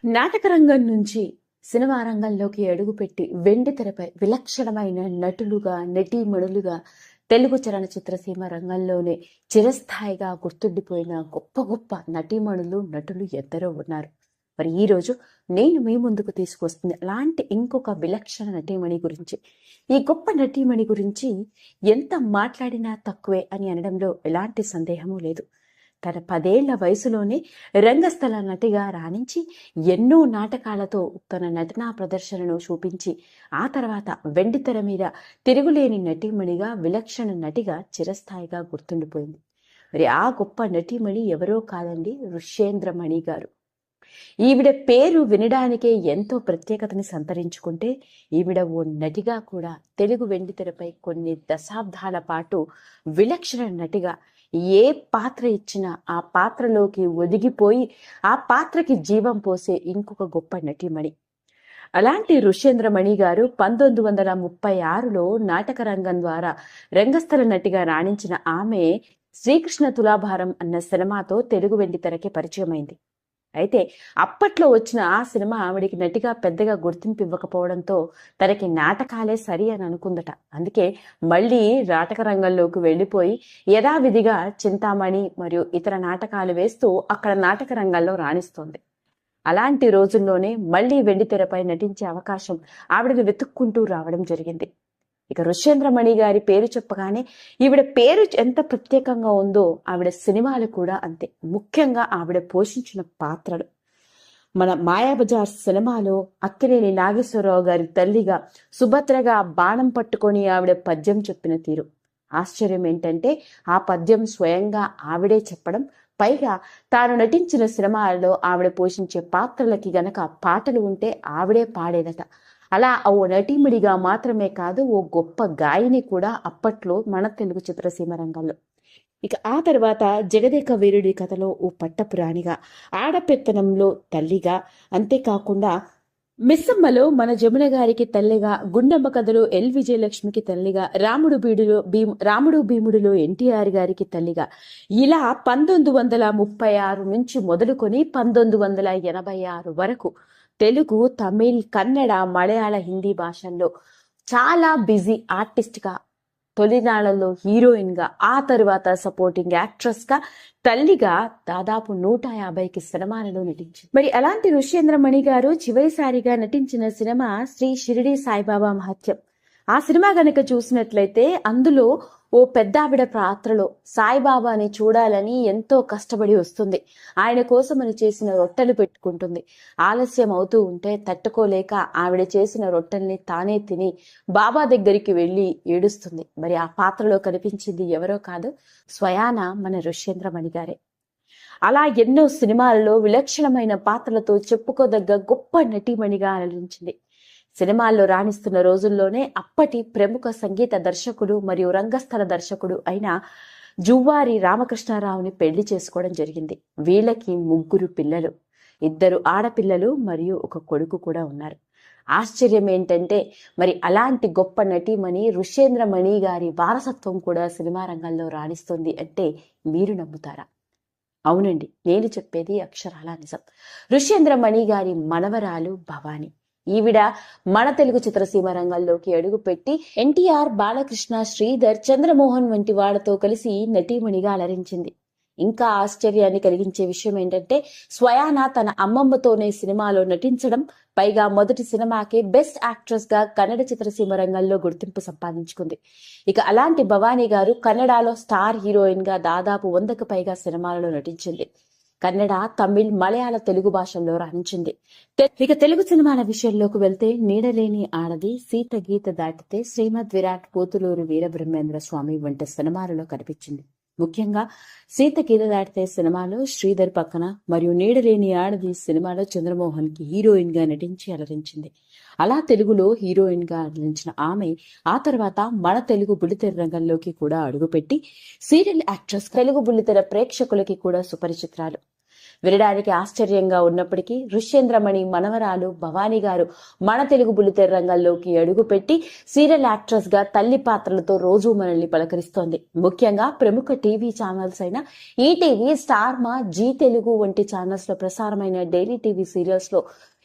నాటక రంగం నుంచి సినిమా రంగంలోకి అడుగుపెట్టి వెండితెరపై విలక్షణమైన నటులుగా, నటీమణులుగా తెలుగు చలనచిత్రసీమ రంగంలోనే చిరస్థాయిగా గుర్తుండిపోయిన గొప్ప గొప్ప నటీమణులు, నటులు ఎందరో ఉన్నారు. మరి ఈరోజు నేను మీ ముందుకు తీసుకొస్తుంది అలాంటి ఇంకొక విలక్షణ నటీమణి గురించి. ఈ గొప్ప నటీమణి గురించి ఎంత మాట్లాడినా తక్కువే అని అనడంలో ఎలాంటి సందేహమూ లేదు. తన 10 ఏళ్ల వయసులోనే రంగస్థల నటిగా రాణించి ఎన్నో నాటకాలతో తన నటనా ప్రదర్శనను చూపించి ఆ తర్వాత వెండితెర మీద తిరుగులేని నటీమణిగా, విలక్షణ నటిగా చిరస్థాయిగా గుర్తుండిపోయింది. మరి ఆ గొప్ప నటీమణి ఎవరో కాదండి, ఋష్యేంద్రమణి గారు. ఈవిడ పేరు వినడానికే ఎంతో ప్రత్యేకతని సంతరించుకుంటే ఈవిడ ఓ నటిగా కూడా తెలుగు వెండితెరపై కొన్ని దశాబ్దాల పాటు విలక్షణ నటిగా ఏ పాత్ర ఇచ్చినా ఆ పాత్రలోకి ఒదిగిపోయి ఆ పాత్రకి జీవం పోసే ఇంకొక గొప్ప నటిమణి. అలాంటి ఋష్యేంద్రమణి గారు 1936లో నాటక రంగం ద్వారా రంగస్థల నటిగా రాణించిన ఆమె శ్రీకృష్ణ తులాభారం అన్న సినిమాతో తెలుగు వెండితెరకి పరిచయమైంది. అయితే అప్పట్లో వచ్చిన ఆ సినిమా ఆవిడికి నటిగా పెద్దగా గుర్తింపు ఇవ్వకపోవడంతో తనకి నాటకాలే సరి అని అనుకుందట. అందుకే మళ్ళీ నాటక రంగంలోకి వెళ్ళిపోయి యథావిధిగా చింతామణి మరియు ఇతర నాటకాలు వేస్తూ అక్కడ నాటక రంగంలో రాణిస్తోంది. అలాంటి రోజుల్లోనే మళ్ళీ వెండితెరపై నటించే అవకాశం ఆవిడని వెతుక్కుంటూ రావడం జరిగింది. ఇక ఋష్యేంద్రమణి గారి పేరు చెప్పగానే ఈవిడ పేరు ఎంత ప్రత్యేకంగా ఉందో ఆవిడ సినిమాలు కూడా అంతే. ముఖ్యంగా ఆవిడ పోషించిన పాత్రలు. మన మాయాబజార్ సినిమాలో అక్కినేని నాగేశ్వరరావు గారి తల్లిగా, సుభద్రగా బాణం పట్టుకొని ఆవిడ పద్యం చెప్పిన తీరు. ఆశ్చర్యం ఏంటంటే ఆ పద్యం స్వయంగా ఆవిడే చెప్పడం, పైగా తాను నటించిన సినిమాలలో ఆవిడ పోషించే పాత్రలకి గనక పాటలు ఉంటే ఆవిడే పాడేదట. అలా ఓ నటీమణిగా మాత్రమే కాదు, ఓ గొప్ప గాయని కూడా అప్పట్లో మన తెలుగు చిత్రసీమ రంగంలో. ఇక ఆ తర్వాత జగదేక వీరుడి కథలో ఓ పట్టపురాణిగా, ఆడపెత్తనంలో తల్లిగా, అంతేకాకుండా మిస్సమ్మలో మన జమున గారికి తల్లిగా, గుండమ్మ కథలో ఎల్ విజయలక్ష్మికి తల్లిగా, రాముడు భీముడిలో ఎన్టీఆర్ గారికి తల్లిగా, ఇలా 1936 నుంచి మొదలుకొని 1986 వరకు తెలుగు, తమిళ్, కన్నడ, మలయాళ, హిందీ భాషల్లో చాలా బిజీ ఆర్టిస్ట్గా, తొలినాళ్లలో హీరోయిన్గా, ఆ తరువాత సపోర్టింగ్ యాక్ట్రెస్గా, తల్లిగా దాదాపు 150కి సినిమాలలో నటించింది. మరి అలాంటి ఋష్యేంద్రమణి గారు చివరిసారిగా నటించిన సినిమా శ్రీ షిరిడి సాయిబాబా మహత్యం. ఆ సినిమా గనక చూసినట్లయితే అందులో ఓ పెద్దావిడ పాత్రలో సాయిబాబాని చూడాలని ఎంతో కష్టపడి వస్తుంది. ఆయన కోసమని చేసిన రొట్టెలు పెట్టుకుంటుంది. ఆలస్యం అవుతూ ఉంటే తట్టుకోలేక ఆవిడ చేసిన రొట్టెల్ని తానే తిని బాబా దగ్గరికి వెళ్ళి ఏడుస్తుంది. మరి ఆ పాత్రలో కనిపించింది ఎవరో కాదు, స్వయాన మన ఋష్యేంద్రమణి గారే. అలా ఎన్నో సినిమాలలో విలక్షణమైన పాత్రలతో చెప్పుకోదగ్గ గొప్ప నటీమణిగా అలరించింది. సినిమాల్లో రాణిస్తున్న రోజుల్లోనే అప్పటి ప్రముఖ సంగీత దర్శకుడు మరియు రంగస్థల దర్శకుడు అయిన జువ్వారి రామకృష్ణారావుని పెళ్లి చేసుకోవడం జరిగింది. వీళ్ళకి 3 పిల్లలు, 2 ఆడపిల్లలు మరియు ఒక కొడుకు కూడా ఉన్నారు. ఆశ్చర్యం ఏంటంటే మరి అలాంటి గొప్ప నటీమణి ఋష్యేంద్రమణి గారి వారసత్వం కూడా సినిమా రంగంలో రాణిస్తుంది అంటే మీరు నమ్ముతారా? అవునండి, నేను చెప్పేది అక్షరాల నిజం. ఋష్యేంద్రమణి గారి మనవరాలు భవాని. ఈవిడ మన తెలుగు చిత్రసీమ రంగంలోకి అడుగుపెట్టి ఎన్టీఆర్, బాలకృష్ణ, శ్రీధర్, చంద్రమోహన్ వంటి వాళ్లతో కలిసి నటీమణిగా అలరించింది. ఇంకా ఆశ్చర్యాన్ని కలిగించే విషయం ఏంటంటే స్వయాన తన అమ్మమ్మతోనే సినిమాలో నటించడం, పైగా మొదటి సినిమాకే బెస్ట్ యాక్ట్రెస్ గా కన్నడ చిత్రసీమ రంగంలో గుర్తింపు సంపాదించుకుంది. ఇక అలాంటి భవానీ గారు కన్నడలో స్టార్ హీరోయిన్ గా దాదాపు 100కు పైగా సినిమాలలో నటించింది. కన్నడ, తమిళ్, మలయాళ, తెలుగు భాషల్లో రాణించింది. ఇక తెలుగు సినిమాల విషయంలోకి వెళ్తే నీడలేని ఆడది, సీత గీత దాటితే, శ్రీమద్ విరాట్, పోతులూరు వీరబ్రహ్మేంద్ర స్వామి వంటి సినిమాలలో కనిపించింది. ముఖ్యంగా సీత గీత దాటితే సినిమాలో శ్రీధర్ పక్కన మరియు నీడలేని ఆడది సినిమాలో చంద్రమోహన్ కి హీరోయిన్ గా నటించి అలరించింది. అలా తెలుగులో హీరోయిన్ గా అలరించిన ఆమె ఆ తర్వాత మన తెలుగు బుల్లితెర రంగంలోకి కూడా అడుగుపెట్టి సీరియల్ యాక్ట్రెస్ తెలుగు బుల్లితెర ప్రేక్షకులకి కూడా సుపరిచిత్రాలు. వినడానికి ఆశ్చర్యంగా ఉన్నప్పటికీ ఋష్యేంద్రమణి మనవరాలు భవానీ గారు మన తెలుగు బుల్లితెర రంగంలోకి అడుగుపెట్టి సీరియల్ యాక్ట్రెస్ గా తల్లి పాత్రలతో రోజు మనల్ని పలకరిస్తోంది. ముఖ్యంగా ప్రముఖ టీవీ ఛానల్స్ అయిన ఈటీవీ, స్టార్ మా, జీ తెలుగు వంటి ఛానల్స్ లో ప్రసారమైన డైలీ టీవీ సీరియల్స్ లో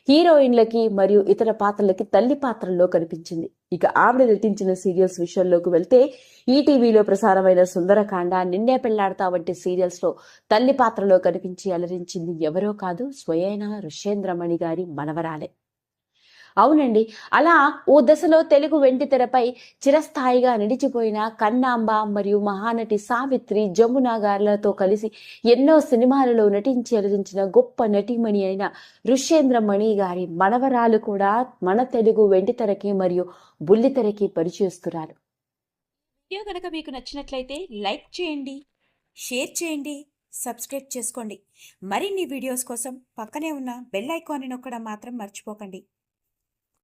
హీరోయిన్లకి మరియు ఇతర పాత్రలకి తల్లి పాత్రల్లో కనిపించింది. ఇక ఆవిడ నటించిన సీరియల్స్ విషయంలోకి వెళ్తే ఈటీవీలో ప్రసారమైన సుందరకాండ, నిన్నే పెళ్లాడతా వంటి సీరియల్స్ లో తల్లి పాత్రలో కనిపించి అలరించింది ఎవరో కాదు, స్వయేనా ఋష్యేంద్రమణి గారి మనవరాలే. అవునండి, అలా ఓ దశలో తెలుగు వెండితెరపై చిరస్థాయిగా నిలిచిపోయిన కన్నాంబ మరియు మహానటి సావిత్రి, జమున గారులతో కలిసి ఎన్నో సినిమాలలో నటించి అలరించిన గొప్ప నటీమణి అయిన ఋష్యేంద్రమణి గారి మనవరాలు కూడా మన తెలుగు వెండితెరకి మరియు బుల్లితెరకి పరిచయస్తురాలు. వీడియో కనుక మీకు నచ్చినట్లయితే లైక్ చేయండి, షేర్ చేయండి, సబ్స్క్రైబ్ చేసుకోండి. మరిన్ని వీడియోస్ కోసం పక్కనే ఉన్న బెల్ ఐకాన్ని నొక్కడం మాత్రం మర్చిపోకండి.